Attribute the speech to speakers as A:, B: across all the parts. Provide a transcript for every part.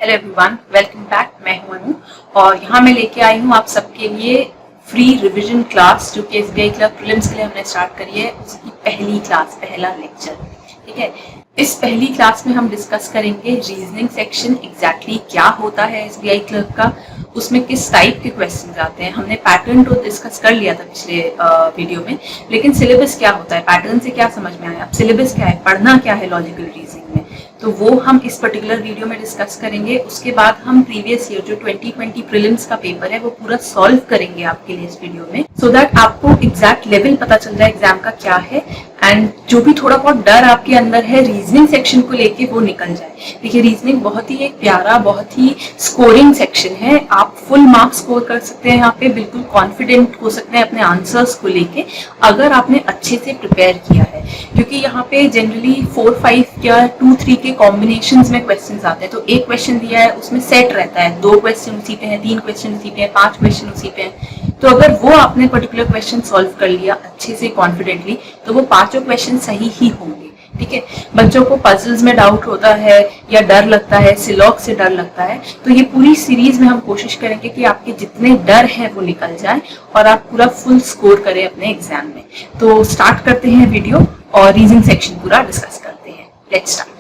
A: Hello everyone, welcome back. मैं हूं अनु और यहाँ मैं लेके आई हूँ आप सबके लिए फ्री रिवीजन क्लास जो कि एसबीआई क्लर्क प्रीलिम्स के लिए हमने स्टार्ट करी है। उसकी पहली क्लास, पहला लेक्चर, ठीक है। इस पहली क्लास में हम डिस्कस करेंगे रीजनिंग सेक्शन एग्जैक्टली क्या होता है एसबीआई क्लर्क का, उसमें किस टाइप के क्वेश्चंस आते हैं। हमने पैटर्न तो डिस्कस कर लिया था पिछले वीडियो में, लेकिन सिलेबस क्या होता है, पैटर्न से क्या समझ में आया, अब सिलेबस क्या है, पढ़ना क्या है लॉजिकल रीजनिंग में, तो वो हम इस पर्टिकुलर वीडियो में डिस्कस करेंगे। उसके बाद हम प्रीवियस ईयर जो 2020 प्रीलिम्स का पेपर है वो पूरा सॉल्व करेंगे आपके लिए इस वीडियो में, सो दैट आपको एग्जैक्ट लेवल पता चल जाए एग्जाम का क्या है, एंड जो भी थोड़ा बहुत डर आपके अंदर है रीजनिंग सेक्शन को लेके वो निकल जाए। देखिए, रीजनिंग बहुत ही एक प्यारा, बहुत ही स्कोरिंग सेक्शन है। आप फुल मार्क्स स्कोर कर सकते हैं यहाँ पे, बिल्कुल कॉन्फिडेंट हो सकते हैं अपने आंसर्स को लेके अगर आपने अच्छे से प्रिपेयर किया है, क्योंकि यहाँ पे जनरली 4, 5 या 2, 3 के कॉम्बिनेशंस में क्वेश्चंस आते हैं। तो एक क्वेश्चन दिया है उसमें सेट रहता है, 2 क्वेश्चन उसी पे हैं, 3 क्वेश्चन उसी पे हैं, 5 क्वेश्चन उसी पे हैं। तो अगर वो आपने पर्टिकुलर क्वेश्चन सॉल्व कर लिया अच्छे से कॉन्फिडेंटली, तो वो 5 क्वेश्चन सही ही होंगे, ठीक है। बच्चों को पजल्स में डाउट होता है या डर लगता है, सिलॉग से डर लगता है, तो ये पूरी सीरीज में हम कोशिश करेंगे कि आपके जितने डर हैं वो निकल जाए और आप पूरा फुल स्कोर करें अपने एग्जाम में। तो स्टार्ट करते हैं वीडियो और रीजनिंग सेक्शन पूरा डिस्कस करते हैं। Let's start.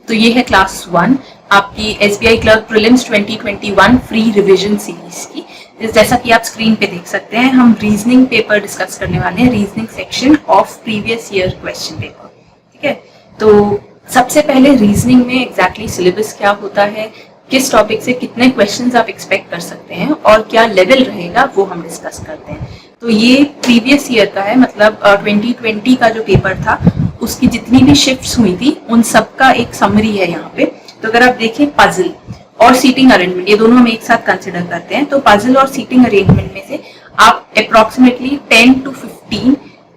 A: तो ये है क्लास 1 आपकी SBI clerk prelims 2021 free revision series की। जैसा कि आप स्क्रीन पे देख सकते हैं, हम रीजनिंग पेपर डिस्कस करने वाले हैं, reasoning section of previous year question paper, ठीक है। तो सबसे पहले रीजनिंग में एग्जैक्टली सिलेबस क्या होता है, किस टॉपिक से कितने क्वेश्चंस आप एक्सपेक्ट कर सकते हैं और क्या लेवल रहेगा, वो हम डिस्कस करते हैं। तो ये प्रीवियस ईयर का है, मतलब 2020 का जो पेपर था उसकी जितनी भी शिफ्ट्स हुई थी उन सब का एक समरी है यहाँ पे। तो अगर आप देखें, पजल और सीटिंग अरेंजमेंट, ये दोनों हम एक साथ कंसिडर करते हैं। तो पजल और सीटिंग अरेंजमेंट में से आप अप्रोक्सीमेटली 10 to 15,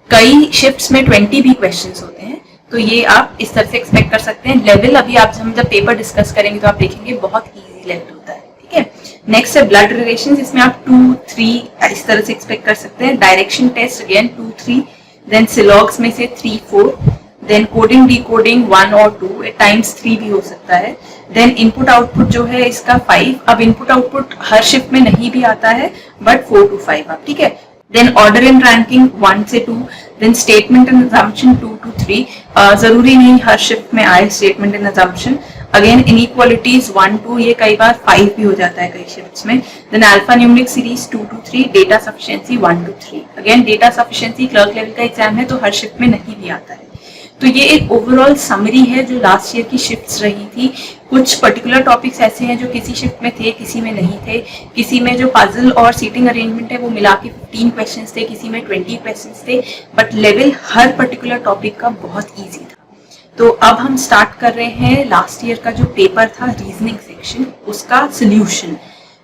A: कई शिफ्ट्स में 20 भी क्वेश्चंस होते हैं, तो ये आप इस तरह से एक्सपेक्ट कर सकते हैं। लेवल अभी आप हम जब पेपर डिस्कस करेंगे तो आप देखेंगे बहुत ईजी लेवल होता है, ठीक है। नेक्स्ट है ब्लड रिलेशंस, इसमें आप 2, 3 इस तरह से एक्सपेक्ट कर सकते हैं। डायरेक्शन टेस्ट अगेन 2, 3, देन सिलॉग्स में से 3, 4, देन कोडिंग डिकोडिंग 1 और 2, एट टाइम्स 3 भी हो सकता है। देन इनपुट आउटपुट जो है इसका 5। अब इनपुट आउटपुट हर शिफ्ट में नहीं भी आता है, बट 4 to 5 आप, ठीक है। देन ऑर्डर एंड रैंकिंग 1 से 2, then statement and assumption 2 to 3, जरूरी नहीं हर शिफ्ट में आए statement and assumption. Again inequalities 1, 2, ये कई बार 5 भी हो जाता है कई शिफ्ट्स में। Then alpha numeric series 2 to 3, data sufficiency 1 to 3। Again data sufficiency clerk level का एग्जाम है तो हर शिफ्ट में नहीं भी आता है। तो ये एक ओवरऑल समरी है जो लास्ट ईयर की शिफ्ट्स रही थी। कुछ पर्टिकुलर टॉपिक्स ऐसे हैं जो किसी शिफ्ट में थे, किसी में नहीं थे। किसी में जो पजल और सीटिंग अरेंजमेंट है वो मिला के 15 क्वेश्चंस थे, किसी में 20 क्वेश्चंस थे, but level her particular topic का बहुत ईजी था। तो अब हम स्टार्ट कर रहे हैं लास्ट ईयर का जो पेपर था रीजनिंग सेक्शन, उसका सोल्यूशन।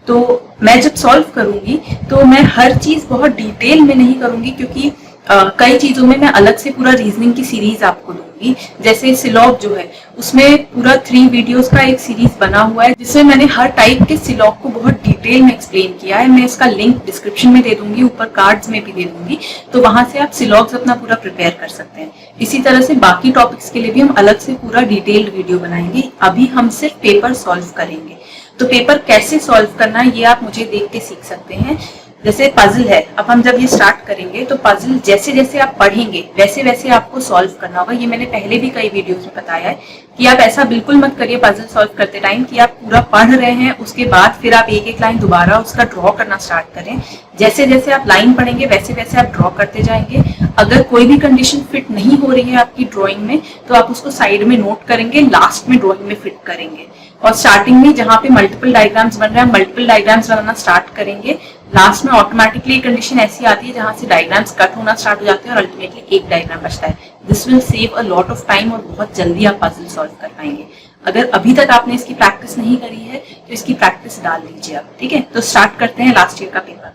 A: तो मैं जब सॉल्व करूंगी तो मैं हर चीज बहुत डिटेल में नहीं करूंगी, क्योंकि कई चीजों में मैं अलग से पूरा रीजनिंग की सीरीज आपको दूंगी। जैसे सिलॉग जो है उसमें पूरा 3 वीडियोस का एक सीरीज बना हुआ है जिसमें मैंने हर टाइप के सिलॉग को बहुत डिटेल में एक्सप्लेन किया है। मैं इसका लिंक डिस्क्रिप्शन में दे दूंगी, ऊपर कार्ड्स में भी दे दूंगी, तो वहां से आप सिलॉग्स अपना पूरा प्रिपेयर कर सकते हैं। इसी तरह से बाकी टॉपिक्स के लिए भी हम अलग से पूरा डिटेल्ड वीडियो बनाएंगे। अभी हम सिर्फ पेपर सॉल्व करेंगे। तो पेपर कैसे सॉल्व करना है ये आप मुझे देख के सीख सकते हैं। जैसे पजल है, अब हम जब ये स्टार्ट करेंगे तो पजल जैसे जैसे आप पढ़ेंगे वैसे वैसे आपको सॉल्व करना होगा। ये मैंने पहले भी कई वीडियोस में बताया है कि आप ऐसा बिल्कुल मत करिए पजल सॉल्व करते टाइम कि आप पूरा पढ़ रहे हैं उसके बाद फिर आप एक एक लाइन दोबारा उसका ड्रॉ करना स्टार्ट करें। जैसे जैसे आप लाइन पढ़ेंगे वैसे वैसे आप ड्रॉ करते जाएंगे। अगर कोई भी कंडीशन फिट नहीं हो रही है आपकी ड्रॉइंग में तो आप उसको साइड में नोट करेंगे, लास्ट में ड्रॉइंग में फिट करेंगे। और स्टार्टिंग में जहाँ पे मल्टीपल डायग्राम्स बन रहे हैं मल्टीपल डायग्राम्स बनाना स्टार्ट करेंगे। लास्ट में ऑटोमेटिकली कंडीशन ऐसी आती है जहां से डायग्राम्स कट होना स्टार्ट हो जाते हैं और अल्टीमेटली एक डायग्राम बचता है। This will save a lot of time और बहुत जल्दी आप पजल सॉल्व कर पाएंगे। अगर अभी तक आपने इसकी प्रैक्टिस नहीं करी है तो इसकी प्रैक्टिस डाल लीजिए आप, ठीक है। तो स्टार्ट करते हैं लास्ट ईयर का paper.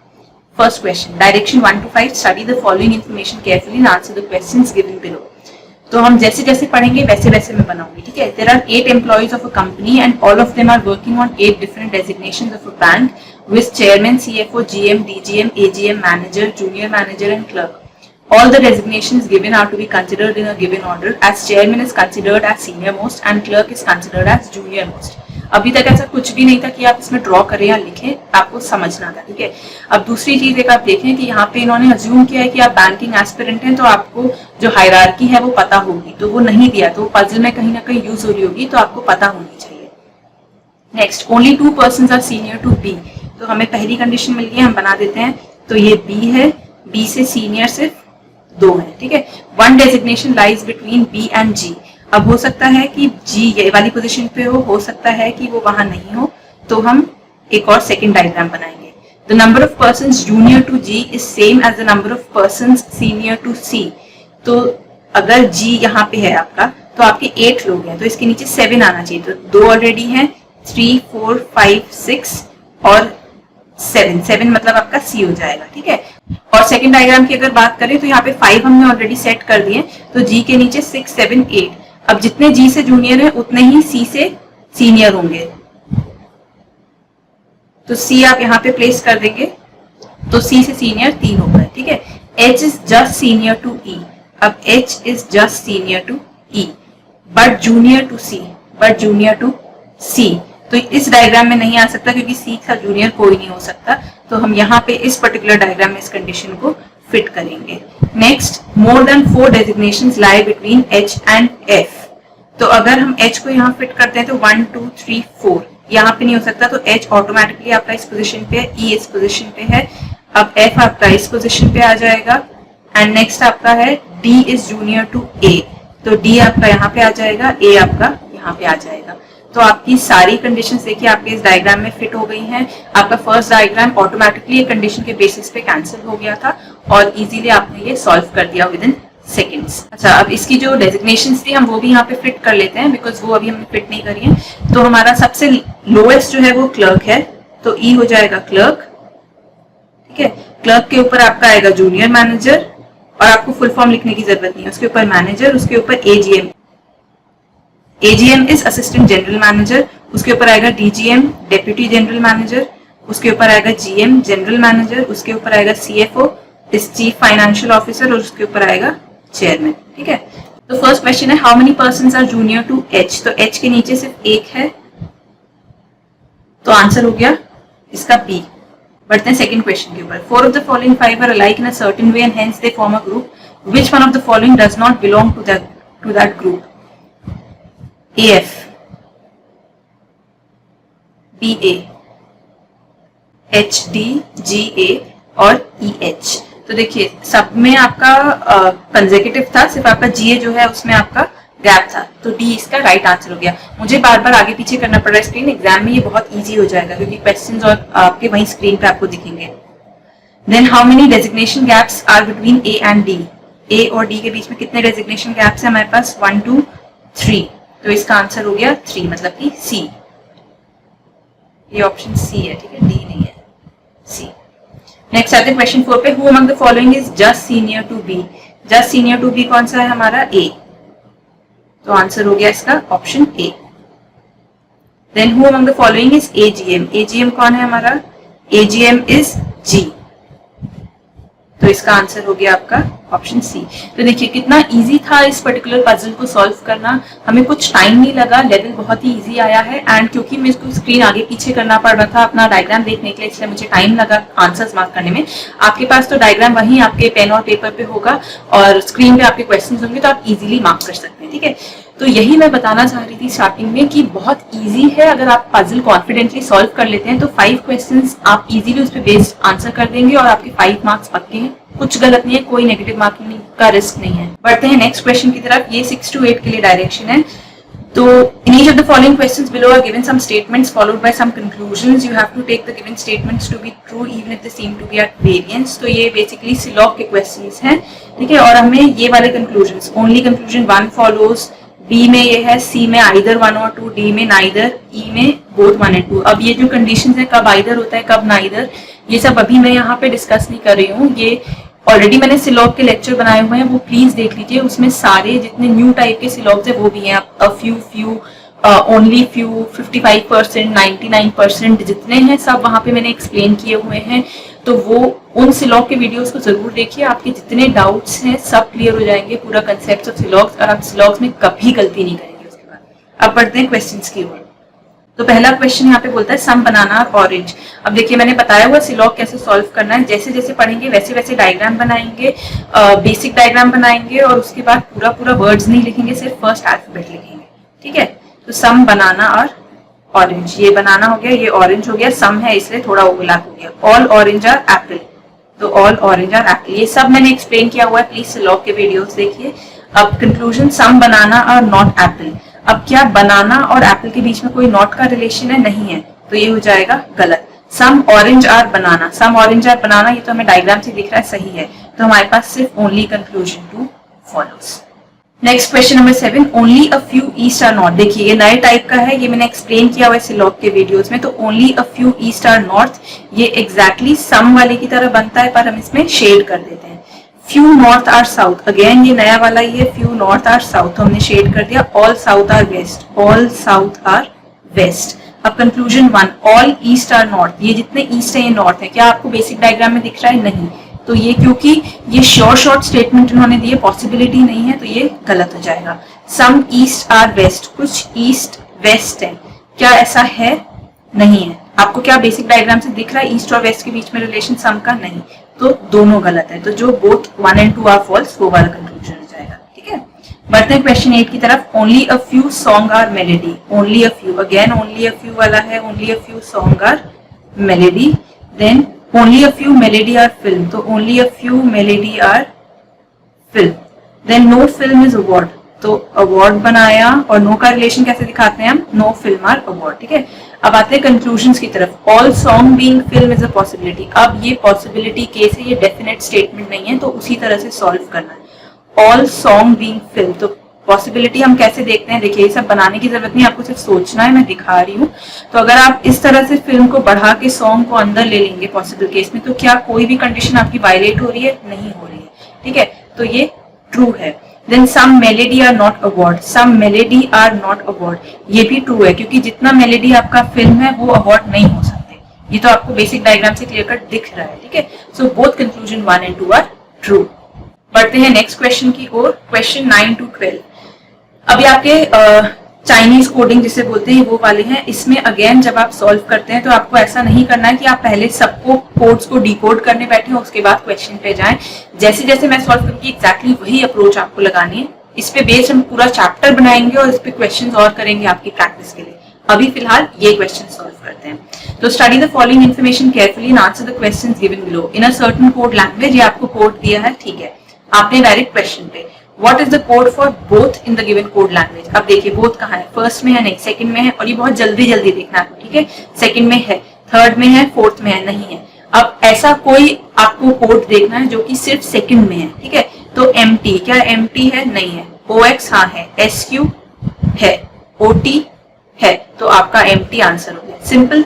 A: First question, direction 1 to 5, study the following information carefully and answer the questions given below. तो हम जैसे जैसे पढ़ेंगे वैसे वैसे मैं बनाऊंगी, ठीक है। There are 8 employees of a company and all of them are working on 8 different designations of a bank with chairman, CFO, GM, DGM, AGM, manager, junior manager and clerk. All the designations given are to be considered in a given order, as chairman is considered as senior most and clerk is considered as junior most. अभी तक ऐसा कुछ भी नहीं था कि आप इसमें ड्रॉ करें या लिखें, आपको समझना था, ठीक है। अब दूसरी चीज एक आप देखें कि यहाँ पे इन्होंने अज्यूम किया है कि आप बैंकिंग एस्पिरेंट हैं तो आपको जो हायरार्की है वो पता होगी, तो वो नहीं दिया, तो पजल में कहीं ना कहीं यूज हो रही होगी, तो आपको पता होनी चाहिए। Next, only 2 persons are senior to B, तो हमें पहली कंडीशन मिल गई, हम बना देते हैं। तो ये बी है, बी से सीनियर सिर्फ 2 है, ठीक है। 1 designation lies between B and G, अब हो सकता है कि जी ये वाली पोजीशन पे हो सकता है कि वो वहां नहीं हो, तो हम एक और सेकंड डायग्राम बनाएंगे। The number of persons junior to G is same as the number of persons senior to C, तो अगर जी यहाँ पे है आपका, तो आपके 8 लोग हैं, तो इसके नीचे 7 आना चाहिए, तो 2 ऑलरेडी हैं, 3, 4, 5, 6 और 7 मतलब आपका सी हो जाएगा, ठीक है। और सेकंड डायग्राम की अगर बात करें तो यहाँ पे 5 हमने ऑलरेडी सेट कर दिए, तो जी के नीचे 6, 7, 8, अब जितने जी से जूनियर है उतने ही सी से सीनियर होंगे, तो सी आप यहाँ पे प्लेस कर देंगे, तो सी से सीनियर 3 हो गए, ठीक है। H is just senior to E, अब H is just senior to E but junior to C, but junior to C, तो इस डायग्राम में नहीं आ सकता क्योंकि सी का जूनियर कोई नहीं हो सकता, तो हम यहाँ पे इस पर्टिकुलर डायग्राम में इस कंडीशन को फिट करेंगे। Next, more than 4 designations lie between H and F, तो अगर हम एच को यहाँ फिट करते हैं तो 1, 2, 3, 4 यहाँ पे नहीं हो सकता, तो एच ऑटोमेटिकली आपका इस पोजीशन पे है, ई इस पोजीशन पे है, अब एफ आपका इस पोजीशन पे आ जाएगा, एंड नेक्स्ट आपका है डी इज जूनियर टू ए, तो डी आपका यहाँ पे आ जाएगा, ए आपका यहाँ पे आ जाएगा। तो आपकी सारी कंडीशंस देखिए आपके इस डायग्राम में फिट हो गई हैं। आपका फर्स्ट डायग्राम ऑटोमेटिकली एक कंडीशन के बेसिस पे कैंसिल हो गया था और इजीली आपने ये सॉल्व कर दिया विद इन सेकेंड्स। अच्छा, अब इसकी जो डेजिग्नेशंस थी हम वो भी यहाँ पे फिट कर लेते हैं, बिकॉज वो अभी हमने फिट नहीं करी है। तो हमारा सबसे लोएस्ट जो है वो क्लर्क है, तो ई हो जाएगा क्लर्क, ठीक है। क्लर्क के ऊपर आपका आएगा जूनियर मैनेजर, और आपको फुल फॉर्म लिखने की जरूरत नहीं है, उसके ऊपर मैनेजर, उसके ऊपर AGM, AGM is assistant general manager, उसके ऊपर आएगा डीजीएम डेप्यूटी जनरल मैनेजर, उसके ऊपर आएगा जीएम जनरल मैनेजर, उसके ऊपर आएगा CFO is chief financial officer, और उसके ऊपर आएगा चेयरमैन, ठीक है। तो फर्स्ट क्वेश्चन है how many persons are junior to H, तो एच के नीचे सिर्फ 1 है, तो आंसर हो गया इसका बी। बढ़ते हैं सेकंड क्वेश्चन के ऊपर। 4 of the following 5 are alike in a certain way and hence they form a group. Which one of the following does not belong to that group? AF, BA, HD, GA और EH। तो देखिए सब में आपका consecutive था, सिर्फ आपका GA जो है उसमें आपका गैप था, तो डी इसका राइट आंसर हो गया। मुझे बार बार आगे पीछे करना पड़ रहा है स्क्रीन, एग्जाम में ये बहुत इजी हो जाएगा क्योंकि क्वेश्चंस और आपके वहीं स्क्रीन पे आपको दिखेंगे। Then how many designation gaps are between A and D, A और डी के बीच में कितने डेजिग्नेशन गैप्स है हमारे पास? 1, 2, 3, तो इसका आंसर हो गया 3, मतलब कि सी, ये ऑप्शन सी है, ठीक है, डी नहीं है, सी। नेक्स्ट आते हैं क्वेश्चन 4 पे, who among the following is just senior to B, just senior to B कौन सा है हमारा? ए, तो आंसर हो गया इसका option A. Then who among the following is AGM, AGM कौन है हमारा? एजीएम इज जी, तो इसका आंसर हो गया आपका ऑप्शन सी। तो देखिए कितना इजी था इस पर्टिकुलर पजल को सॉल्व करना, हमें कुछ टाइम नहीं लगा, लेवल बहुत ही इजी आया है। एंड क्योंकि मेरे को स्क्रीन आगे पीछे करना पड़ रहा था अपना डायग्राम देखने के लिए, इसलिए मुझे टाइम लगा आंसर्स मार्क करने में। आपके पास तो डायग्राम वहीं आपके पेन और पेपर पे होगा और स्क्रीन पे आपके क्वेश्चन होंगे, तो आप इजीली मार्क कर सकते हैं, ठीक है। तो यही मैं बताना चाह रही थी स्टार्टिंग में कि बहुत इजी है, अगर आप पजल कॉन्फिडेंटली सॉल्व कर लेते हैं तो 5 क्वेश्चंस आप इजीली उस पर बेस्ड आंसर कर देंगे और आपके 5 मार्क्स पक्के हैं, कुछ गलत नहीं है, कोई नेगेटिव मार्किंग का रिस्क नहीं है। बढ़ते हैं नेक्स्ट क्वेश्चन की तरफ, ये 6 to 8 के लिए डायरेक्शन है। तो in each of the following questions below are given some statements followed by some conclusions. You have to take the given statements to be true even if they seem to be at variance. तो ये basically सिलॉग के questions हैं, ठीक है। और हमें ये वाले conclusion, only conclusion 1 follows, B में ये है, सी में आइदर 1 और 2, डी में नाइदर, ई में बोथ 1 and 2। अब ये जो कंडीशंस है कब आइदर होता है कब नाइदर, ये सब अभी मैं यहाँ पे डिस्कस नहीं कर रही हूँ, ये ऑलरेडी मैंने सिलॉग के लेक्चर बनाए हुए हैं, वो प्लीज देख लीजिए, उसमें सारे जितने न्यू टाइप के सिलॉग्स है वो भी हैं, अ फ्यू ओनली फ्यू 55%, 99% जितने हैं सब वहां पे मैंने एक्सप्लेन किए हुए हैं। तो वो उन सिलॉग के वीडियोस को जरूर देखिए, आपके जितने डाउट्स हैं सब क्लियर हो जाएंगे, पूरा कंसेप्ट ऑफ सिलॉग्स, और आप सिलॉग्स में कभी गलती नहीं करेंगे उसके बाद। अब बढ़ते हैं क्वेश्चंस की ओर। तो पहला क्वेश्चन यहाँ पे बोलता है सम बनाना और ऑरेंज। अब देखिए मैंने बताया हुआ सिलॉग कैसे सॉल्व करना है, जैसे जैसे पढ़ेंगे वैसे वैसे डायग्राम बनाएंगे, बेसिक डायग्राम बनाएंगे, और उसके बाद पूरा पूरा वर्ड्स नहीं लिखेंगे, सिर्फ फर्स्ट अल्फाबेट लिखेंगे, ठीक है। तो सम बनाना और ऑरेंज, ये बनाना हो गया, ये ऑरेंज हो गया, सम है इसलिए थोड़ा ओवरलैप हो गया। ऑल ऑरेंज आर एप्पल, तो ऑल ऑरेंज आर एप्पल, ये सब मैंने एक्सप्लेन किया हुआ है, प्लीज सिलॉग के वीडियोस देखिए। अब कंक्लूजन, सम बनाना और नॉट एप्पल। अब क्या बनाना और एप्पल के बीच में कोई नॉट का रिलेशन है? नहीं है, तो ये हो जाएगा गलत। Some orange are banana, some orange are banana, ये तो हमें डायग्राम से दिख रहा है, सही है, तो हमारे पास सिर्फ only conclusion two follows. Next question number 7, only a few east are north. देखिए ये नए टाइप का है, ये मैंने एक्सप्लेन किया हुआ है सिलॉग के वीडियोस में। तो only a few east are north, ये एग्जैक्टली सम वाले की तरह बनता है, पर हम इसमें शेड कर देते हैं। Few north are south, again ये नया वाला ही है, फ्यू नॉर्थ आर साउथ, तो हमने शेड कर दिया। All south are west, all south are west. अब conclusion 1, all east are north, ये जितने ईस्ट है ये नॉर्थ है। क्या आपको बेसिक डायग्राम में दिख रहा है? नहीं, तो ये क्योंकि ये शॉर्ट स्टेटमेंट उन्होंने दिए, पॉसिबिलिटी नहीं है, तो ये गलत हो जाएगा। सम ईस्ट आर वेस्ट, कुछ ईस्ट वेस्ट है, क्या ऐसा है? नहीं है। आपको क्या बेसिक डायग्राम से दिख रहा है ईस्ट और वेस्ट के बीच में रिलेशन सम का? नहीं, तो दोनों गलत है। तो जो बोथ 1 and 2 आर फॉल्स, वो वाला कंक्लूजन हो जाएगा, ठीक है। बढ़ते हैं क्वेश्चन 8 की तरफ। Only a few song are melody, only a few, again only a few वाला है, only a few song are melody. Then only a few melody are film, तो only a few melody are film. Then no film is award, तो award बनाया, और no का relation कैसे दिखाते हैं हम? no film are award, ठीक है। अब आते हैं कंक्लूजन्स की तरफ। all song being film is a possibility, अब ये possibility केस है, ये डेफिनेट स्टेटमेंट नहीं है, तो उसी तरह से सॉल्व करना है। all song being film, तो पॉसिबिलिटी हम कैसे देखते हैं? देखिए ये सब बनाने की जरूरत नहीं, आपको सिर्फ सोचना है, मैं दिखा रही हूँ। तो अगर आप इस तरह से फिल्म को बढ़ा के सॉन्ग को अंदर ले लेंगे पॉसिबल केस में, तो क्या कोई भी कंडीशन आपकी वायलेट हो रही है? नहीं हो रही है, ठीक है, तो ये ट्रू है। Then some melody are not award, some melody are not award, ये भी ट्रू है, क्योंकि जितना मेलेडी आपका फिल्म है वो अवॉर्ड नहीं हो सकते। ये तो आपको बेसिक डायग्राम से क्लियर कट दिख रहा है, ठीक है। So both conclusion 1 and 2 are true. बढ़ते हैं नेक्स्ट क्वेश्चन की ओर, क्वेश्चन 9 to 12। अभी आपके चाइनीज कोडिंग जिसे बोलते हैं वो वाले हैं। इसमें अगेन जब आप सॉल्व करते हैं तो आपको ऐसा नहीं करना है कि आप पहले सबको कोड्स को डिकोड करने बैठे हो उसके बाद क्वेश्चन पे जाएं। जैसे जैसे मैं सॉल्व करूंगी एग्जैक्टली वही अप्रोच आपको लगानी है। इस पे बेस्ड हम पूरा चैप्टर बनाएंगे और इस पे क्वेश्चंस और करेंगे आपकी प्रैक्टिस के लिए। अभी फिलहाल ये क्वेश्चन सॉल्व करते हैं। तो study the following information carefully and answer the questions given below in a certain code language. ये आपको कोड दिया है, ठीक है, आपने डायरेक्ट क्वेश्चन पे What is the code for both in the given code language? अब देखिए both कहाँ है, फर्स्ट में है नहीं, सेकंड में है, और ये बहुत जल्दी जल्दी देखना है, ठीक है। सेकंड में है, थर्ड में है, फोर्थ में है, नहीं है। अब ऐसा कोई आपको कोड देखना है जो कि सिर्फ सेकंड में है, ठीक है। तो empty, क्या empty है? नहीं है। OX हाँ है, SQ है, OT है, तो आपका empty आंसर हो गया। सिंपल,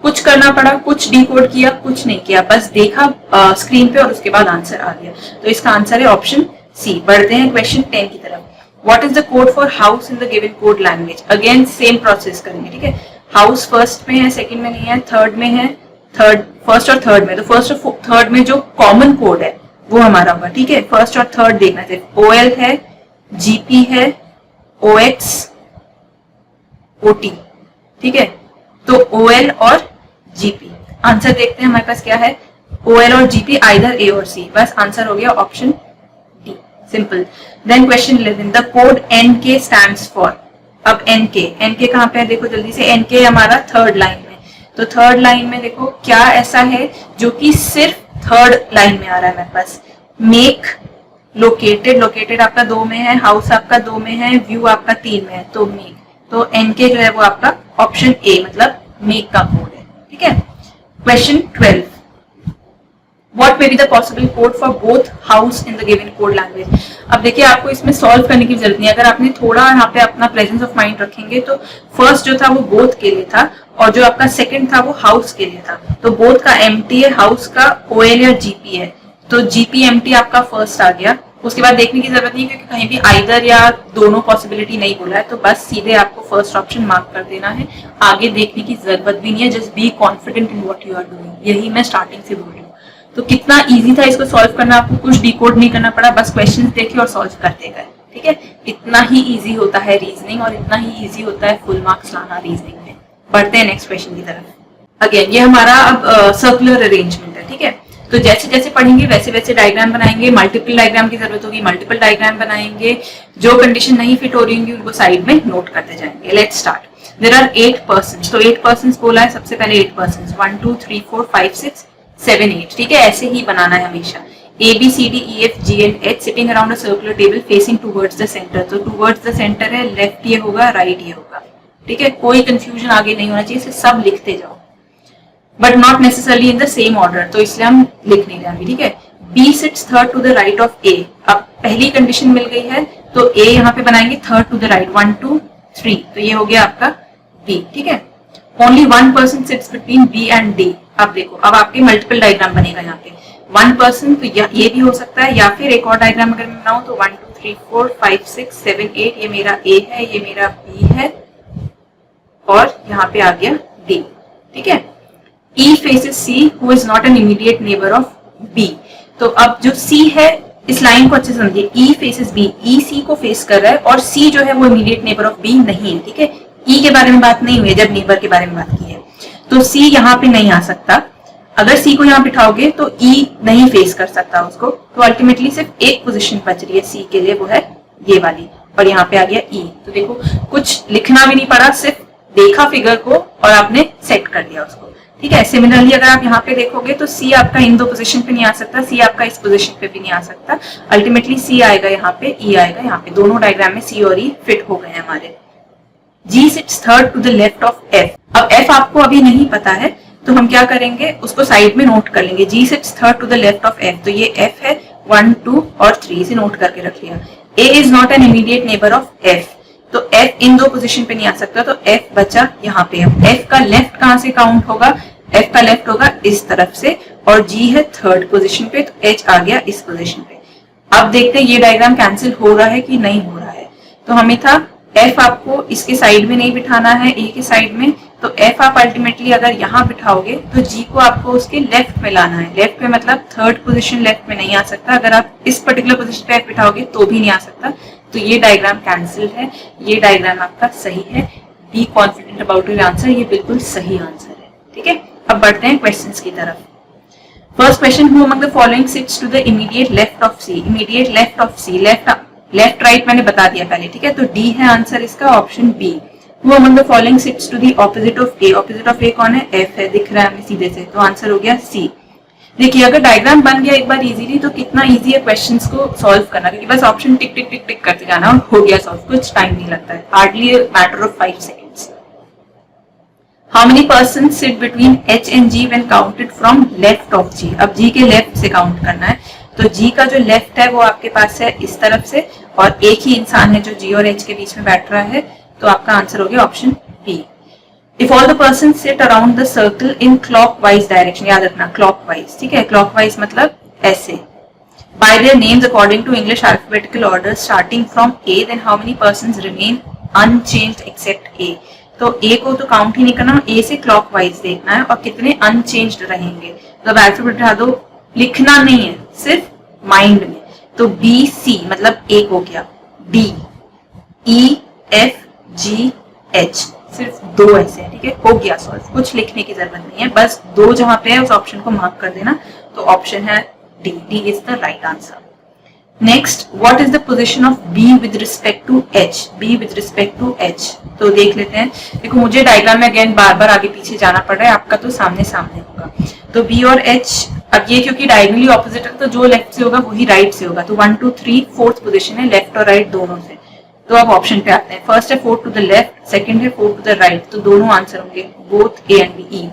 A: कुछ करना पड़ा, कुछ डिकोड किया, कुछ नहीं किया, बस देखा स्क्रीन पे और उसके बाद आंसर आ गया। तो इसका आंसर है ऑप्शन सी। बढ़ते हैं क्वेश्चन 10 की तरफ। What is the code for house in the given code language? Again same process करेंगे, ठीक है। हाउस फर्स्ट में है, सेकंड में नहीं है, थर्ड में है, फर्स्ट और थर्ड में। तो फर्स्ट और थर्ड में जो कॉमन कोड है वो हमारा होगा, ठीक है। फर्स्ट और थर्ड देखना चाहिए। OL है, GP है, OX, OT, ठीक है। तो OL और GP आंसर देखते हैं हमारे पास क्या है। OL और GP आइदर A और C, बस आंसर हो गया option D, simple. Then question 11, the code NK stands for. अब NK कहाँ पे है? देखो जल्दी से, NK हमारा थर्ड लाइन में। तो थर्ड लाइन में देखो क्या ऐसा है जो कि सिर्फ थर्ड लाइन में आ रहा है मेरे पास। मेक, लोकेटेड आपका 2 में है, हाउस आपका 2 में है, व्यू आपका 3 में है, तो मेक। तो NK जो है वो आपका ऑप्शन A मतलब मेक का कोड है, ठीक है। Question 12, What may be the possible code for both house in the given code language? अब देखिए आपको इसमें सॉल्व करने की जरूरत नहीं है। अगर आपने थोड़ा यहाँ पे अपना प्रेजेंस ऑफ माइंड रखेंगे तो फर्स्ट जो था वो बोथ के लिए था और जो आपका सेकंड था वो हाउस के लिए था। तो बोथ का एम्प्टी है, हाउस का OL या GP है। तो GPMT आपका फर्स्ट आ गया। उसके बाद देखने की जरूरत नहीं क्योंकि कहीं भी आइदर या दोनों पॉसिबिलिटी नहीं बोला है, तो बस सीधे आपको फर्स्ट ऑप्शन मार्क कर देना है, आगे देखने की जरूरत भी नहीं है। Just be confident in what you are doing, यही मैं स्टार्टिंग से बोल रही हूँ। तो कितना इजी था इसको सॉल्व करना, आपको कुछ डिकोड नहीं करना पड़ा, बस क्वेश्चंस देखे और सॉल्व करते गए। ठीक है, इतना ही इजी होता है रीजनिंग और इतना ही इजी होता है फुल मार्क्स लाना रीजनिंग में। बढ़ते हैं नेक्स्ट क्वेश्चन की तरफ। अगेन ये हमारा अब सर्कुलर अरेंजमेंट है। ठीक है, तो जैसे जैसे पढ़ेंगे वैसे वैसे डायग्राम बनाएंगे, मल्टीपल डायग्राम की जरूरत होगी मल्टीपल डायग्राम बनाएंगे, जो कंडीशन नहीं फिट हो रही होंगी उनको साइड में नोट करते जाएंगे। Let's start. There are 8 persons, तो 8 पर्सन्स बोला है, सबसे पहले 8 पर्सन्स 1 2 3 4 5 6 7 8। ठीक है, ऐसे ही बनाना है हमेशा। A B C D E F G and H sitting around a circular table facing towards the center, तो towards the center है, लेफ्ट ये होगा राइट ये होगा। ठीक है, कोई कंफ्यूजन आगे नहीं होना चाहिए, सब लिखते जाओ but not necessarily in the same order, तो इसलिए हम लिख नहीं रहे। ठीक है, B sits third to the right of A, अब पहली कंडीशन मिल गई है तो A यहाँ पे बनाएंगे थर्ड टू द राइट 1 2 3, तो ये हो गया आपका B। ठीक है, only one person sits between B and D। अब देखो, अब आपके मल्टीपल डायग्राम बनेगा यहाँ पे, वन पर्सन तो ये भी हो सकता है, या फिर एक और डायग्राम अगर मैं बनाऊं तो 1 2 3 4 5 6 7 8, ये मेरा A है, ये मेरा B है और यहाँ पे आ गया D। ठीक है, E faces C who is not an immediate neighbor of B, तो अब जो C है इस लाइन को अच्छे से समझिए, E faces B, E C को फेस कर रहा है और C जो है वो इमीडिएट नेबर ऑफ B नहीं है। ठीक है, E के बारे में बात नहीं हुई है जब नेबर के बारे में बात की है, तो C यहाँ पे नहीं आ सकता। अगर C को यहाँ बिठाओगे तो E नहीं फेस कर सकता उसको, तो अल्टीमेटली सिर्फ एक पोजीशन बच रही है C के लिए, वो है ये वाली, और यहाँ पे आ गया E। तो देखो कुछ लिखना भी नहीं पड़ा, सिर्फ देखा फिगर को और आपने सेट कर दिया उसको। ठीक है, सिमिलरली अगर आप यहाँ पे देखोगे तो C आपका इन दो पोजीशन पे नहीं आ सकता, C आपका इस पोजीशन पे भी नहीं आ सकता, अल्टीमेटली C आएगा यहाँ पे, E आएगा यहाँ पे, दोनों डायग्राम में C और E फिट हो गए हैं हमारे। G sits third to the left of F, अब F आपको अभी नहीं पता है तो हम क्या करेंगे, उसको साइड में नोट कर लेंगे। G sits third to the left of F, तो ये F है, 1 2 और 3 से नोट करके रख लिया। A is not an immediate neighbor of F, तो F इन दो पोजीशन पे नहीं आ सकता, तो F बचा यहाँ पे। अब F का लेफ्ट कहाँ से काउंट होगा, F का लेफ्ट होगा इस तरफ से, और G है थर्ड पोजीशन पे, तो H आ गया इस पोजीशन पे। अब देखते हैं ये डायग्राम कैंसिल हो रहा है कि नहीं हो रहा है, तो हमें था F आपको इसके साइड में नहीं बिठाना है, A के साइड में, तो F आप अल्टीमेटली अगर यहाँ बिठाओगे तो G को आपको उसके लेफ्ट में लाना है। लेफ्ट में मतलब थर्ड पोजीशन लेफ्ट में नहीं आ सकता, अगर आप इस पर्टिकुलर पोजीशन पे F बिठाओगे तो भी नहीं आ सकता, तो ये डायग्राम कैंसिल है, ये डायग्राम आपका सही है। Be confident about your answer, ये बिल्कुल सही आंसर है। ठीक है, अब बढ़ते हैं क्वेश्चंस की तरफ। First question, who among the following sits to the immediate left of C, immediate left of C, left right मैंने बता दिया पहले। ठीक है, तो डी है आंसर इसका, option B. Who among the following sits to the opposite of A, opposite of A कौन है, एफ है, दिख रहा है हमें सीधे से, तो आंसर हो गया सी। देखिए अगर डायग्राम बन गया एक बार इजीली तो कितना इजी है क्वेश्चंस को सॉल्व करना, क्योंकि बस ऑप्शन टिक टिक टिक टिक करते जाना और हो गया सॉल्व, कुछ टाइम नहीं लगता है, hardly matter of 5 seconds. How many person sit between H and G when counted from left of G, अब G के लेफ्ट से काउंट करना है, तो G का जो लेफ्ट है वो आपके पास है इस तरफ से, और एक ही इंसान है जो G और H के बीच में बैठ रहा है, तो आपका आंसर हो गया option B. If all the persons sit around the circle in clockwise direction, याद रखना clockwise, ठीक है, clockwise मतलब ऐसे, by their names according to English alphabetical order starting from A, then how many persons remain unchanged except A, तो A को तो count ही नहीं करना, A से clockwise देखना है और कितने unchanged रहेंगे, तो अब अल्फाबेट उठा दो, लिखना नहीं है सिर्फ माइंड में, तो B C मतलब A हो गया, D E F G H, सिर्फ दो ऐसे है। ठीक है, हो गया सॉल्व, कुछ लिखने की जरूरत नहीं है, बस दो जहां पे है उस ऑप्शन को मार्क कर देना, तो ऑप्शन है D, D is the right answer. Next, what is the position of B with respect to H, B with respect to H, तो देख लेते हैं। देखो मुझे डायग्राम में अगेन बार बार आगे पीछे जाना पड़ रहा है, आपका तो सामने सामने होगा, तो बी और एच, अब ये क्योंकि डायगोनली ऑपोजिट है तो जो लेफ्ट से होगा वही राइट से होगा, तो 1 2 3 फोर्थ पोजीशन है, लेफ्ट और राइट दोनों से, तो अब ऑप्शन पे आते हैं। फर्स्ट है 4 टू द लेफ्ट, सेकंड है 4 टू द राइट, तो दोनों आंसर होंगे बोथ ए एंड बी, ई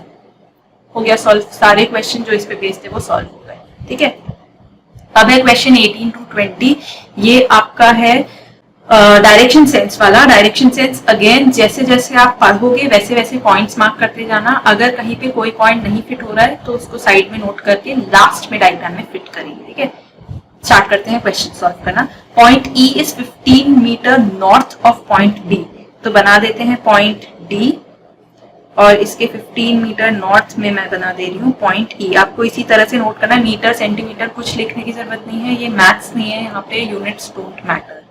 A: हो गया सॉल्व, सारे क्वेश्चन जो इस पे बेस्ड थे वो सॉल्व हो गए। ठीक है, अब है क्वेश्चन 18 टू 20, ये आपका है डायरेक्शन सेंस वाला, डायरेक्शन सेंस अगेन जैसे जैसे आप पढ़ोगे वैसे वैसे पॉइंट्स मार्क करते जाना। अगर कहीं पे कोई पॉइंट नहीं फिट हो रहा है तो उसको साइड में नोट करके लास्ट में डायग्राम में फिट करेंगे। ठीक है, स्टार्ट करते हैं क्वेश्चन सॉल्व करना। Point E is 15 meter north of point B, तो बना देते हैं पॉइंट डी और इसके 15 मीटर नॉर्थ में मैं बना दे रही हूँ पॉइंट ई। आपको इसी तरह से नोट करना है, मीटर सेंटीमीटर कुछ लिखने की जरूरत नहीं है, ये मैथ्स नहीं है, यहाँ पे यूनिट्स डोंट मैटर।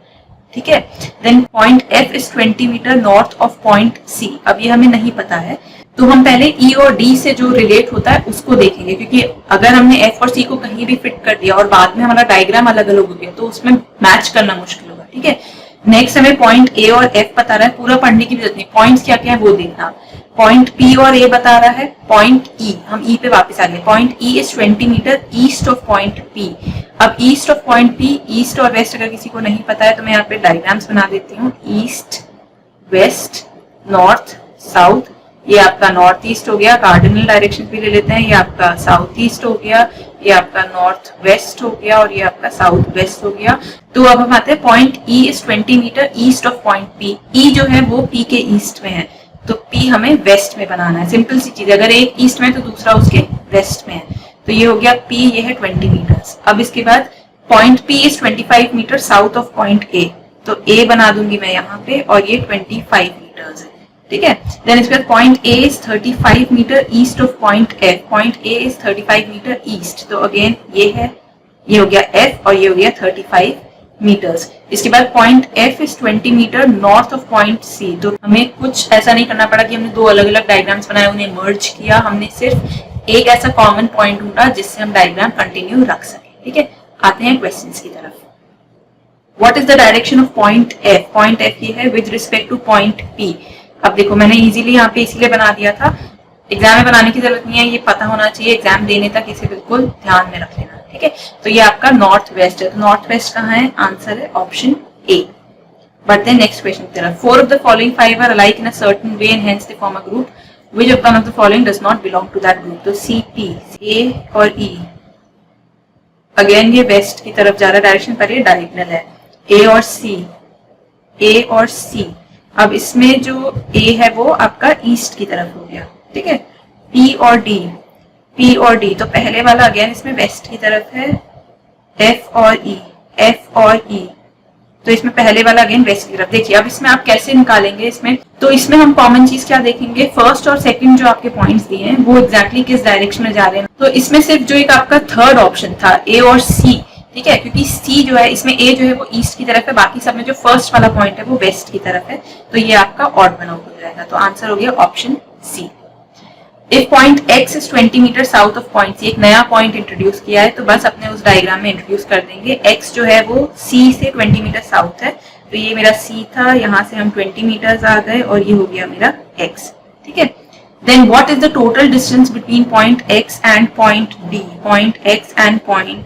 A: ठीक है, then point F is 20 meter north of point C. अब ये हमें नहीं पता है तो हम पहले ई और डी से जो रिलेट होता है उसको देखेंगे, क्योंकि अगर हमने एफ और सी को कहीं भी फिट कर दिया और बाद में हमारा डायग्राम अलग अलग हो गया तो उसमें मैच करना मुश्किल होगा। ठीक है, नेक्स्ट हमें पॉइंट ए और एफ बता रहा है, पूरा पढ़ने की जरूरत नहीं, पॉइंट्स क्या क्या है वो देखना। पॉइंट पी और ए बता रहा है, पॉइंट ई, हम ई पे वापस आ गए, point E is 20 metre east of point P. अब east of point P, east और वेस्ट अगर किसी को नहीं पता है तो मैं यहाँ पे डायग्राम्स बना देती हूँ, ईस्ट वेस्ट नॉर्थ साउथ। ये आपका नॉर्थ ईस्ट हो गया, कार्डिनल डायरेक्शन भी ले लेते हैं, ये आपका साउथ ईस्ट हो गया, ये आपका नॉर्थ वेस्ट हो गया और ये आपका साउथ वेस्ट हो गया। तो अब हम आते हैं point E is 20 metre east of point P. E जो है वो पी के ईस्ट में है तो पी हमें वेस्ट में बनाना है, सिंपल सी चीज, अगर एक ईस्ट में तो दूसरा उसके वेस्ट में है। तो ये हो गया पी, ये है 20 मीटर्स। अब इसके बाद point P is 25 meter south of point A, तो ए बना दूंगी मैं यहाँ पे और ये 25 मीटर्स है। ठीक है, देन इसके बाद point A is 35 meter east of point F, point A is 35 meter east, तो अगेन ये है, ये हो गया एफ और ये हो गया 35 मीटर्स। इसके बाद point F is 20 meter north of point C. तो हमें कुछ ऐसा नहीं करना पड़ा कि हमने दो अलग अलग डायग्राम्स बनाए उन्हें मर्ज किया, हमने सिर्फ एक ऐसा कॉमन पॉइंट ढूंढा जिससे हम डायग्राम कंटिन्यू रख सके। ठीक है, आते हैं क्वेश्चंस की तरफ। What is the direction of point F? Point F ये है with respect two point P. अब देखो मैंने इजीली यहाँ पे इसीलिए बना दिया था, एग्जाम में बनाने की जरूरत नहीं है, ये पता होना चाहिए, एग्जाम देने तक इसे बिल्कुल ध्यान में रख लेना। ठीक है, तो ये आपका नॉर्थ वेस्ट है, तो नॉर्थ वेस्ट कहाँ है? आंसर है ऑप्शन ए। बढ़ते हैं नेक्स्ट क्वेश्चन की तरफ। 4 of the following 5 are alike in a certain way and hence they form a group. Which of one of the following does not belong to that group? तो C P, ए और ई, again ये waste की तरफ जा रहा है direction, पर ये डायगोनल है। ए और सी, ए और सी, अब इसमें जो ए है वो आपका ईस्ट की तरफ हो गया। ठीक है, पी और डी, पी और डी, तो पहले वाला अगेन इसमें वेस्ट की तरफ है, एफ और ई, एफ और ई, तो इसमें पहले वाला अगेन वेस्ट की तरफ। देखिए अब इसमें आप कैसे निकालेंगे, इसमें तो इसमें हम कॉमन चीज क्या देखेंगे, फर्स्ट और सेकंड जो आपके पॉइंट्स दिए हैं वो एग्जैक्टली किस डायरेक्शन में जा रहे हैं। तो इसमें सिर्फ जो एक आपका थर्ड ऑप्शन था ए और सी, ठीक है, क्योंकि सी जो है इसमें ए जो है वो ईस्ट की तरफ है, बाकी सब में जो फर्स्ट वाला पॉइंट है वो वेस्ट की तरफ है, तो ये आपका ऑड बना हो जाएगा। तो आंसर हो गया option C. If point x is 20 meter south of point C, एक नया पॉइंट इंट्रोड्यूस किया है तो बस अपने उस डायग्राम में इंट्रोड्यूस कर देंगे। x जो है वो c से 20 मीटर साउथ है, तो ये मेरा c था, यहाँ से हम 20 मीटर्स आ गए और ये हो गया मेरा x। ठीक है, then what is the total distance between point x and point d? Point x and point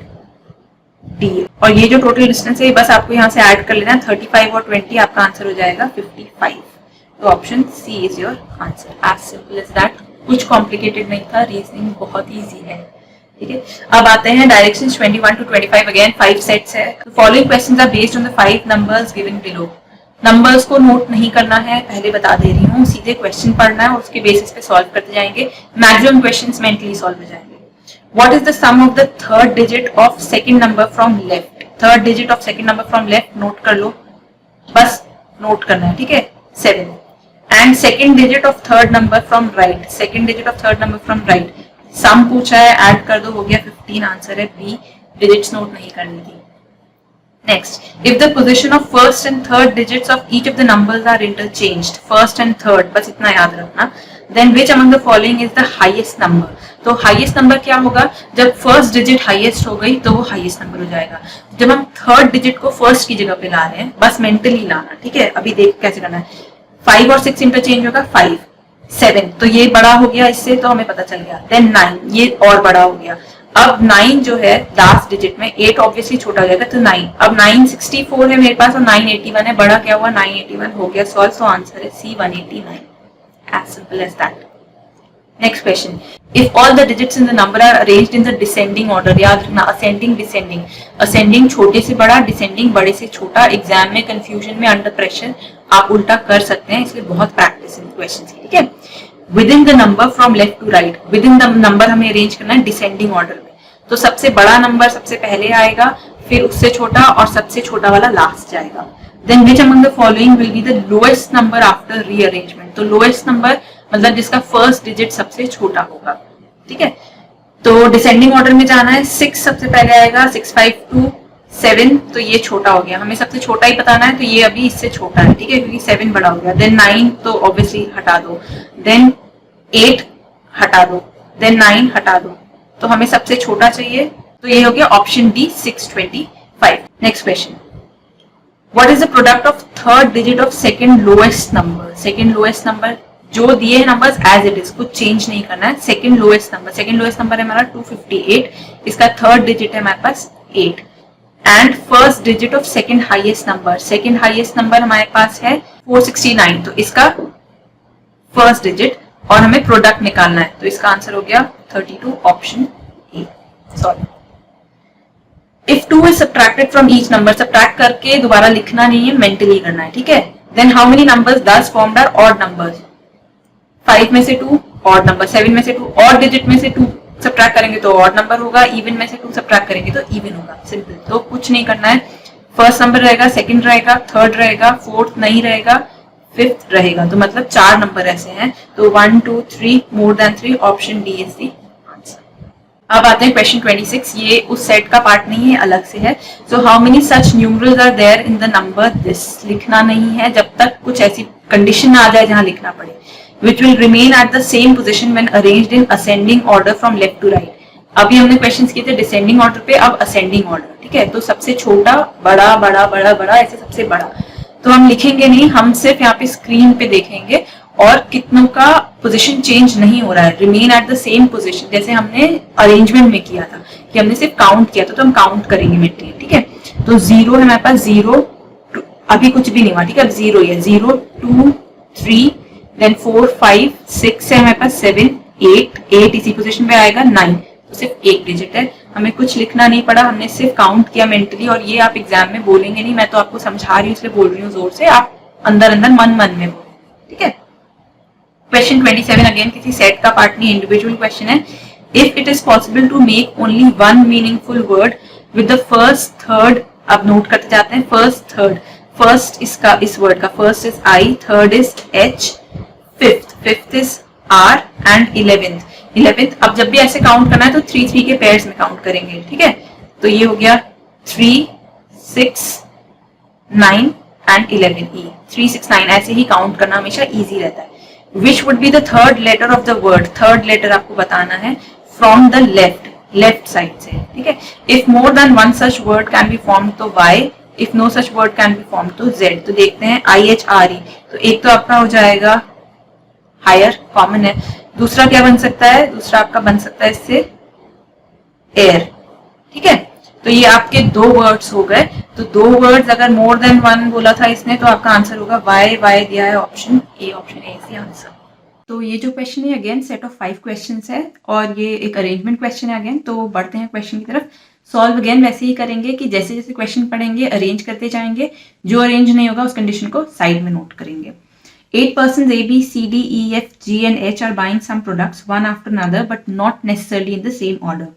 A: d, और ये जो टोटल डिस्टेंस है बस आपको यहाँ से ऐड कर लेना है, 35 और 20, आपका आंसर हो जाएगा 55। तो option C is your answer, as simple as that, कुछ कॉम्प्लिकेटेड नहीं था, रीजनिंग बहुत इजी है। ठीक है, अब आते हैं डायरेक्शंस 21 to 25, अगेन 5 सेट्स है। Following questions are based on the 5 numbers given below. Numbers को नोट नहीं करना है, पहले बता दे रही हूँ, सीधे क्वेश्चन पढ़ना है और उसके बेसिस पे सॉल्व करते जाएंगे, मैक्सिमम क्वेश्चंस मेंटली सॉल्व हो जाएंगे। What is the sum of the third digit of second number from left? Third digit of second number from left note कर लो, बस नोट करना है। ठीक है, 7। And second digit of third number from right, second digit of third number from right, sum पूछा है, ऐड कर दो, हो गया 15, आंसर है बी, डिजिट्स नोट नहीं करनी थी। Next, if the position of first and third digits of each of the numbers are interchanged, first and third, बस इतना याद रखना, then which among the following is the highest number? तो highest number क्या होगा, जब फर्स्ट डिजिट हाईएस्ट हो गई तो वो हाईएस्ट नंबर हो जाएगा। जब हम थर्ड डिजिट को फर्स्ट की जगह पे ला रहे हैं, बस मेंटली लाना। ठीक है, अभी देख कैसे करना है, 5 और 6 इंटरचेंज होगा, 5 7, तो ये बड़ा हो गया इससे, तो हमें पता चल गया। देन 9, ये और बड़ा हो गया। अब 9 जो है लास्ट डिजिट में, 8 ऑब्वियसली छोटा हो जाएगा, तो 9, अब 9 64 है मेरे पास और 9 81 है, बड़ा क्या हुआ 9 81, हो गया सॉल्व, तो आंसर है C 189, as simple as that. Next question, if all the digits in the number are arranged in the descending order, याद रखना असेंडिंग डिसेंडिंग, असेंडिंग छोटे से बड़ा, डिसेंडिंग बड़े से छोटा, एग्जाम में कंफ्यूजन में अंडर प्रेशर आप उल्टा कर सकते हैं, इसलिए बहुत प्रैक्टिस इन क्वेश्चन की, ठीक है। Within the number from left to right, within the number हमें अरेंज करना है डिसेंडिंग ऑर्डर में, तो सबसे बड़ा नंबर सबसे पहले आएगा, फिर उससे छोटा और सबसे छोटा वाला लास्ट जाएगा। Then which among the following will be the lowest number after rearrangement, तो लोएस्ट नंबर मतलब जिसका फर्स्ट डिजिट सबसे छोटा होगा, ठीक है। तो डिसेंडिंग ऑर्डर में जाना है, 6 सबसे पहले आएगा, 6 5 2 7, तो ये छोटा हो गया, हमें सबसे छोटा ही बताना है, तो ये अभी इससे छोटा है, ठीक है, क्योंकि 7 बड़ा हो गया। देन 9 तो ऑब्वियसली हटा दो, देन 8 हटा दो, देन 9 हटा दो, तो हमें सबसे छोटा चाहिए, तो ये हो गया option D 625। Next question, what is the product of third digit of second lowest number, second lowest number जो दिए हैं नंबर्स एज इट इज, कुछ चेंज नहीं करना है। सेकंड लोएस्ट नंबर है हमारा 258, इसका थर्ड डिजिट है हमारे पास 8, and first digit of second highest number हमारे पास है 469, तो इसका फर्स्ट डिजिट और हमें प्रोडक्ट निकालना है, तो इसका आंसर हो गया 32 option A. Sorry, if 2 is subtracted from each number, subtract करके दोबारा लिखना नहीं है, मेंटली करना है, ठीक है। Then how many numbers does formed are odd numbers, 5 में से 2 ऑड नंबर, 7 में से 2, ऑड डिजिट में से 2 सब्ट्रैक्ट करेंगे तो ऑड नंबर होगा, इवन में से 2 सब्ट्रैक्ट करेंगे तो इवन होगा, सिंपल। तो कुछ नहीं करना है, फर्स्ट नंबर रहेगा, सेकंड रहेगा, थर्ड रहेगा, फोर्थ नहीं रहेगा, फिफ्थ रहेगा, तो मतलब 4 नंबर ऐसे हैं, तो 1 2 3 more than 3, option D is the answer. अब आते हैं क्वेश्चन 26, ये उस सेट का पार्ट नहीं है, अलग से है। So how many such numerals are there in the number this, लिखना नहीं है जब तक कुछ ऐसी कंडीशन ना आ जाए जहां लिखना पड़े। which will remain at the same position when arranged in ascending order from left to right. अभी हमने क्वेश्चंस किए थे डिसेंडिंग ऑर्डर पे, अब असेंडिंग ऑर्डर, ठीक है। तो सबसे छोटा, बड़ा बड़ा बड़ा बड़ा, ऐसे सबसे बड़ा तो हम लिखेंगे नहीं, हम सिर्फ यहाँ पे स्क्रीन पे देखेंगे और कितनों का पोजीशन चेंज नहीं हो रहा है, remain at the same position, जैसे हमने अरेंजमेंट में किया था कि हमने सिर्फ काउंट किया था, तो हम काउंट करेंगे मेंटेन, ठीक है। तो 0 है हमारे पास, 0 अभी कुछ भी नहीं हुआ, ठीक है, अब 0 ही है, 0 2 3 देन 4 5 6 है हमारे पास, 7 8 इसी पोजीशन पे आएगा, 9 तो सिर्फ एक डिजिट है, हमें कुछ लिखना नहीं पड़ा, हमने सिर्फ काउंट किया मेंटली। और ये आप एग्जाम में बोलेंगे नहीं, मैं तो आपको समझा रही हूँ इसलिए बोल रही हूँ जोर से, आप अंदर अंदर मन मन में बोलें, ठीक है। क्वेश्चन 27 अगेन किसी सेट का पार्ट नहीं, इंडिविजुअल क्वेश्चन है। If it is possible to make only one meaningful word with the first third, अब नोट करते जाते हैं, फर्स्ट थर्ड, फर्स्ट इसका इस वर्ड का first is I, third is H, fifth is R and 11th। अब जब भी ऐसे काउंट करना है तो 3 के पेयर्स में काउंट करेंगे, ठीक है। तो ये हो गया 3 6 9 एंड 11, 3 6 9 ऐसे ही काउंट करना हमेशा इजी रहता है। Which would be the third letter of the word, third letter आपको बताना है फ्रॉम द लेफ्ट साइड से, ठीक है। If more than one such word can be form तो Y, if no such word can be form तो Z. तो देखते हैं IHRE, तो एक तो आपका हो जाएगा हायर, कॉमन है। दूसरा क्या बन सकता है, दूसरा आपका बन सकता है इससे एयर, ठीक है। तो ये आपके 2 वर्ड्स हो गए। तो 2 वर्ड्स अगर मोर देन वन बोला था इसने, तो आपका आंसर होगा वाई दिया है option A, option A is the answer. तो ये जो क्वेश्चन है अगेन सेट ऑफ 5 क्वेश्चंस है और ये एक अरेंजमेंट क्वेश्चन है अगेन। तो बढ़ते हैं क्वेश्चन की तरफ। सॉल्व अगेन वैसे ही करेंगे कि जैसे जैसे क्वेश्चन पढ़ेंगे अरेंज करते जाएंगे, जो अरेंज नहीं होगा उस कंडीशन को साइड में नोट करेंगे। 8 persons A, B, C, D, E, F, G and H are buying some products one after another but not necessarily in the same order.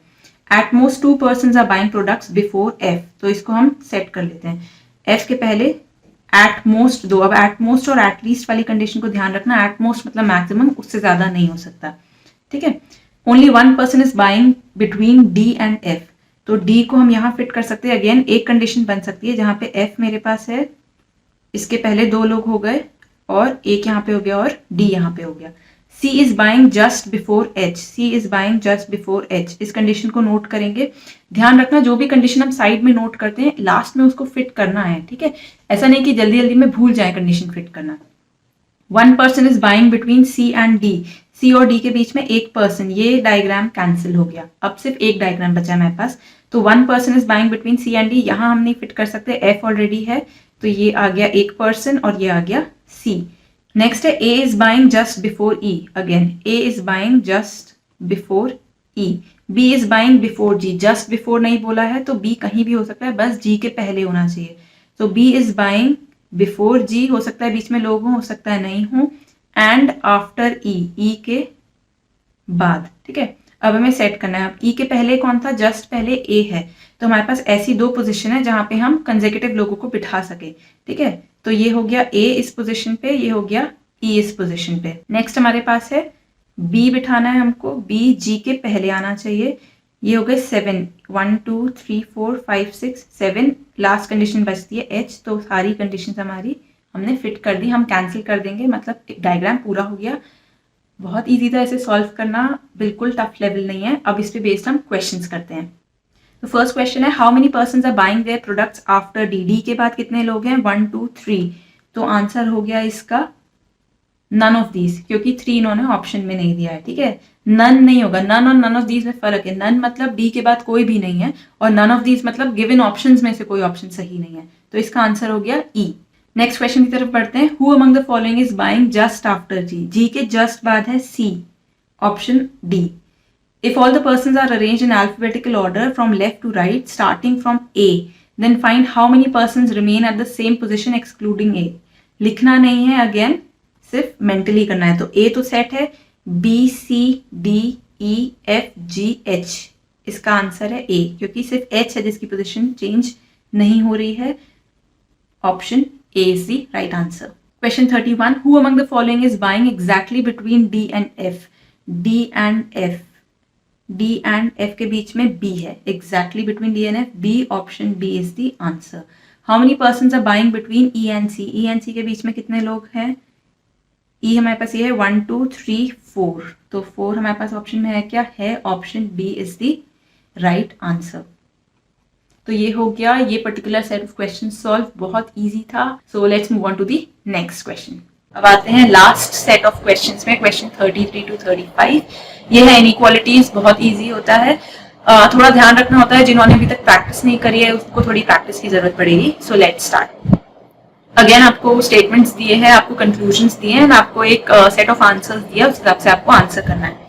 A: At most 2 persons are buying products before F. तो इसको हम set कर लेते हैं। F के पहले at most 2, अब at most और at least वाली कंडीशन को ध्यान रखना, at most मतलब मैक्सिमम, उससे ज्यादा नहीं हो सकता, ठीक है। Only 1 person is buying between D and F. तो D को हम यहाँ फिट कर सकते हैं। अगेन एक कंडीशन बन सकती है जहां पे F मेरे पास है, इसके पहले 2 लोग हो गए और एक यहाँ पे हो गया और D यहाँ पे हो गया। C is buying just before H, C is buying just before H, इस कंडीशन को नोट करेंगे। ध्यान रखना जो भी कंडीशन हम साइड में नोट करते हैं लास्ट में उसको फिट करना है, ठीक है। ऐसा नहीं कि जल्दी जल्दी में भूल जाए कंडीशन फिट करना। 1 person is buying between C and D, C और D के बीच में एक पर्सन, ये डायग्राम कैंसिल हो गया, अब सिर्फ एक डायग्राम बचा मेरे पास। तो 1 person is buying between C and D, यहाँ हम नहीं फिट कर सकते, F ऑलरेडी है, तो ये आ गया एक पर्सन और ये आ गया C। नेक्स्ट है A is buying just before E. Again A is buying just before E. B is buying before G. just before नहीं बोला है तो B कहीं भी हो सकता है, बस G के पहले होना चाहिए. तो B is buying before G, हो सकता है बीच में लोग हों, हो सकता है नहीं हो, and after E. E के बाद. ठीक है, अब हमें सेट करना है. अब E के पहले कौन था? जस्ट पहले A है, तो हमारे पास ऐसी दो पोजीशन है जहां पे हम कंसेक्यूटिव लोगों को बिठा सके. ठीक है, तो ये हो गया A इस पोजीशन पे, ये हो गया E इस पोजीशन पे. नेक्स्ट हमारे पास है B बिठाना है हमको. B G के पहले आना चाहिए. ये हो गए 7, 1 2 3 4 5 6 7. लास्ट कंडीशन बचती है H, तो सारी कंडीशन हमारी हमने फिट कर दी. हम कैंसिल कर देंगे, मतलब डायग्राम पूरा हो गया. बहुत इजी था इसे सॉल्व करना, बिल्कुल टफ लेवल नहीं है. अब इस पे बेस्ड हम क्वेश्चंस करते हैं. तो फर्स्ट क्वेश्चन है how many persons are buying their products after D. D के बाद कितने लोग हैं? 1 2 3. तो आंसर हो गया इसका नन ऑफ दीज, क्योंकि 3 इन्होंने ऑप्शन में नहीं दिया है. ठीक है, नन नहीं होगा. नन और नन ऑफ दीज में फर्क है. नन मतलब डी के बाद कोई भी नहीं है, और नन ऑफ दीज मतलब गिवन ऑप्शंस में से कोई ऑप्शन सही नहीं है. तो इसका आंसर हो गया ई. नेक्स्ट क्वेश्चन की तरफ बढ़ते हैं. Who among the following is buying just after G. G के जस्ट बाद है C, option D. If all the persons are arranged in alphabetical order from left to right starting from A, then find how many persons remain at the same position excluding A. लिखना नहीं है, again सिर्फ mentally करना है. तो A तो set है, B C D E F G H. इसका आंसर है A, क्योंकि सिर्फ H है जिसकी पोजीशन चेंज नहीं हो रही है. Option A is the right answer. Question 31. Who among the following is buying exactly between D and F? D and F. D and F के बीच में B है. Exactly between D and F. B, option B is the answer. How many persons are buying between E and C? E and C के बीच में कितने लोग हैं? E हमारे पास ये है 1 2 3 4. तो 4 हमारे पास ऑप्शन में है, क्या है? Option B is the right answer. तो ये हो गया ये particular set of question solve. बहुत इजी था. So let's move on to the next question. अब आते हैं लास्ट सेट ऑफ क्वेश्चंस में, क्वेश्चन 33 to 35. ये है इनइक्वालिटीज. बहुत इजी होता है, थोड़ा ध्यान रखना होता है. जिन्होंने अभी तक प्रैक्टिस नहीं करी है उसको थोड़ी प्रैक्टिस की जरूरत पड़ेगी. So let's start. अगेन आपको स्टेटमेंट्स दिए हैं, आपको कंक्लूजन्स दिए हैं, आपको एक सेट ऑफ आंसर्स दिया, उस हिसाब से आपको आंसर करना है.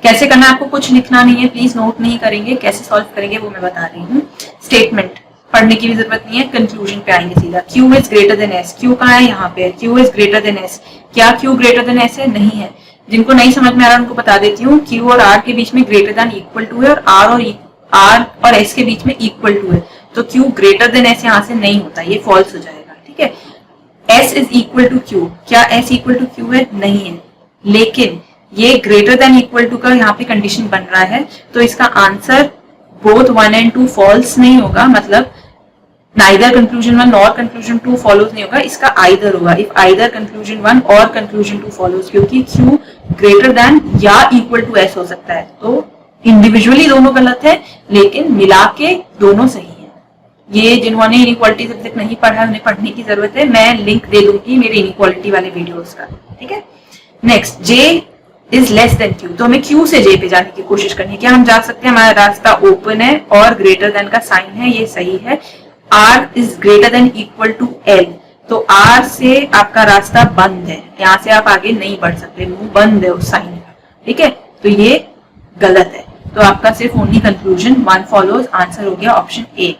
A: कैसे करना है? आपको कुछ लिखना नहीं है, प्लीज नोट नहीं करेंगे. कैसे सॉल्व करेंगे वो मैं बता रही हूँ. स्टेटमेंट पढ़ने की भी जरूरत नहीं है, कंक्लूजन पे आएंगे सीधा. Q is greater then S. Q कहाँ है? यहाँ पे. Q is greater then S. क्या Q ग्रेटर देन S है? नहीं है. जिनको नहीं समझ में आ रहा उनको बता देती हूँ. Q और R के बीच में ग्रेटर देन इक्वल टू है, और R और S के बीच में इक्वल टू है. तो Q ग्रेटर देन S यहाँ से नहीं होता, ये फॉल्स हो जाएगा. ठीक है, S is equal to Q. क्या S इक्वल टू Q है? नहीं है. लेकिन ये ग्रेटर देन इक्वल टू का यहाँ पे कंडीशन बन रहा है, तो इसका आंसर बोथ 1 and 2 फॉल्स नहीं होगा. मतलब नाइदर कंक्लूजन 1 और कंक्लूजन 2 फॉलोज नहीं होगा, इसका आइदर होगा. इफ आइदर कंक्लूजन 1 और कंक्लूजन 2 फॉलोज, क्योंकि Q ग्रेटर देन या इक्वल टू S हो सकता है. तो इंडिविजुअली दोनों गलत है, लेकिन मिला के दोनों सही है. ये जिन्होंने इनइक्वालिटीज अभी तक नहीं पढ़ा है उन्हें पढ़ने की जरूरत है. मैं लिंक दे दूंगी मेरे इनइक्वालिटी वाले वीडियोस का. ठीक है, next J is less than Q. तो हमें Q से J पे जाने की कोशिश करनी है. क्या हम जा सकते हैं? हमारा रास्ता ओपन है और ग्रेटर देन का साइन है, ये सही है. R is greater than equal to L. तो R से आपका रास्ता बंद है, यहाँ से आप आगे नहीं बढ़ सकते, मुंह बंद है उस साइन का. ठीक है, तो ये गलत है. तो आपका सिर्फ ओनली कंक्लूजन 1 फॉलोज. आंसर हो गया ऑप्शन A.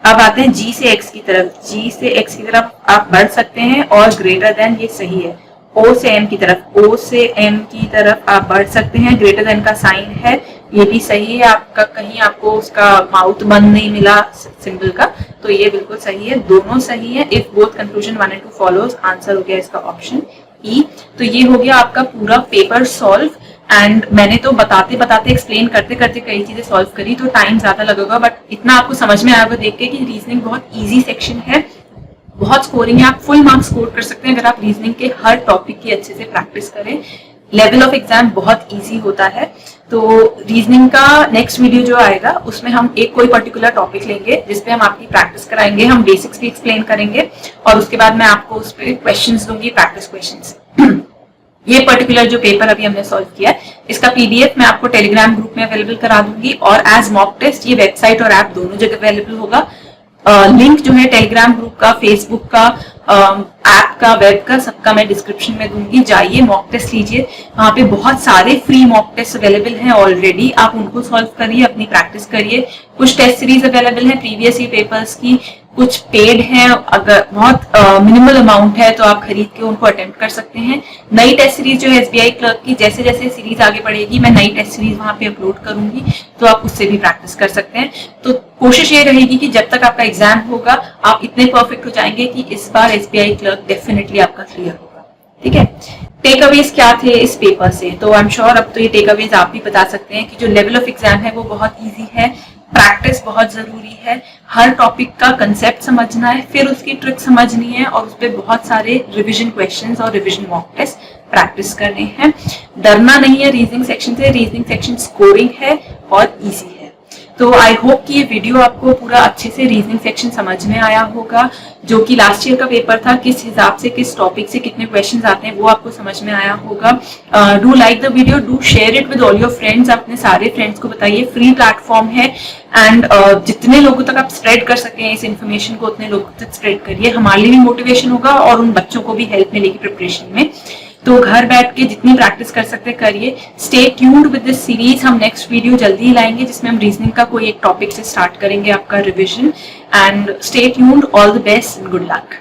A: अब आते हैं G से X की तरफ. G से X की तरफ आप बढ़ सकते हैं और ग्रेटर देन, ये सही है. O से M की तरफ, O से M की तरफ आप बढ़ सकते हैं, ग्रेटर देन का साइन है, ये भी सही है. आपका कहीं आपको उसका माउथ बंद नहीं मिला सिंबल का, तो ये बिल्कुल सही है. दोनों सही है. If both conclusion 1 and 2 follows, answer हो गया इसका ऑप्शन E. तो ये हो गया आपका पूरा पेपर सॉल्व. एंड मैंने तो बताते बताते एक्सप्लेन करते करते कई चीजें सॉल्व करी, तो टाइम ज्यादा लगेगा, बट इतना आपको समझ में आएगा देख के कि रीजनिंग बहुत इजी सेक्शन है, बहुत स्कोरिंग है. आप फुल मार्क्स स्कोर कर सकते हैं अगर आप रीजनिंग के हर टॉपिक की अच्छे से प्रैक्टिस करें. लेवल ऑफ एग्जाम बहुत इजी होता है. तो रीजनिंग का नेक्स्ट वीडियो जो आएगा उसमें हम एक कोई पर्टिकुलर टॉपिक लेंगे जिसपे हम आपकी प्रैक्टिस कराएंगे. हम बेसिक्स भी एक्सप्लेन करेंगे और उसके बाद मैं आपको उस पर क्वेश्चंस दूंगी, प्रैक्टिस क्वेश्चंस. ये पर्टिकुलर जो पेपर अभी हमने सॉल्व किया है, इसका पीडीएफ मैं आपको टेलीग्राम ग्रुप में अवेलेबल करा दूंगी, और एज मॉक टेस्ट ये वेबसाइट और ऐप दोनों जगह अवेलेबल होगा. लिंक जो है टेलीग्राम ग्रुप का, फेसबुक का ऐप का, वेब का, सबका मैं डिस्क्रिप्शन में दूंगी। जाइए मॉक टेस्ट लीजिए, वहाँ पे बहुत सारे फ्री मॉक टेस्ट अवेलेबल हैं ऑलरेडी, आप उनको सॉल्व करिए, अपनी प्रैक्टिस करिए। कुछ टेस्ट सीरीज अवेलेबल है प्रीवियस ईयर पेपर्स की, कुछ पेड हैं, अगर बहुत मिनिमल अमाउंट है तो आप खरीद के उनको अटेम्प्ट कर सकते हैं। नई टेस्ट सीरीज जो है एसबीआई क्लर्क की, जैसे जैसे सीरीज आगे बढ़ेगी मैं नई टेस्ट सीरीज वहां पे अपलोड करूंगी, तो आप उससे भी प्रैक्टिस कर सकते हैं। तो कोशिश ये रहेगी कि जब तक आपका एग्जाम होगा आप इतने परफेक्ट हो जाएंगे कि इस बार एसबीआई क्लर्क डेफिनेटली आपका क्लियर होगा। ठीक है, टेक अवेज क्या थे इस पेपर से, तो आई एम श्योर अब तो ये टेक अवेज आप भी बता सकते हैं कि जो लेवल ऑफ एग्जाम है वो बहुत ईजी है, प्रैक्टिस बहुत जरूरी है, हर टॉपिक का कंसेप्ट समझना है, फिर उसकी ट्रिक समझनी है और उस पर बहुत सारे रिवीजन क्वेश्चंस और रिवीजन मॉक टेस्ट प्रैक्टिस करने हैं। डरना नहीं है रीजनिंग सेक्शन से, रीजनिंग सेक्शन स्कोरिंग है और इजी है। तो आई होप कि ये वीडियो आपको पूरा अच्छे से रीजनिंग सेक्शन समझ में आया होगा, जो कि लास्ट ईयर का पेपर था, किस हिसाब से किस टॉपिक से कितने क्वेश्चंस आते हैं वो आपको समझ में आया होगा। Do like the video, do share it with all your friends, अपने सारे फ्रेंड्स को बताइए, फ्री प्लेटफॉर्म है एंड जितने लोगों तक आप स्प्रेड कर सकें इस इन्फॉर्मेशन को उतने लोगों तक स्प्रेड करिए, हमारे लिए भी मोटिवेशन होगा और उन बच्चों को भी हेल्प मिलेगी प्रिपरेशन में। तो घर बैठ के जितनी प्रैक्टिस कर सकते करिए। Stay tuned with this series, हम नेक्स्ट वीडियो जल्दी ही लाएंगे जिसमें हम रीजनिंग का कोई एक टॉपिक से स्टार्ट करेंगे आपका revision. And stay tuned, all the best and good luck.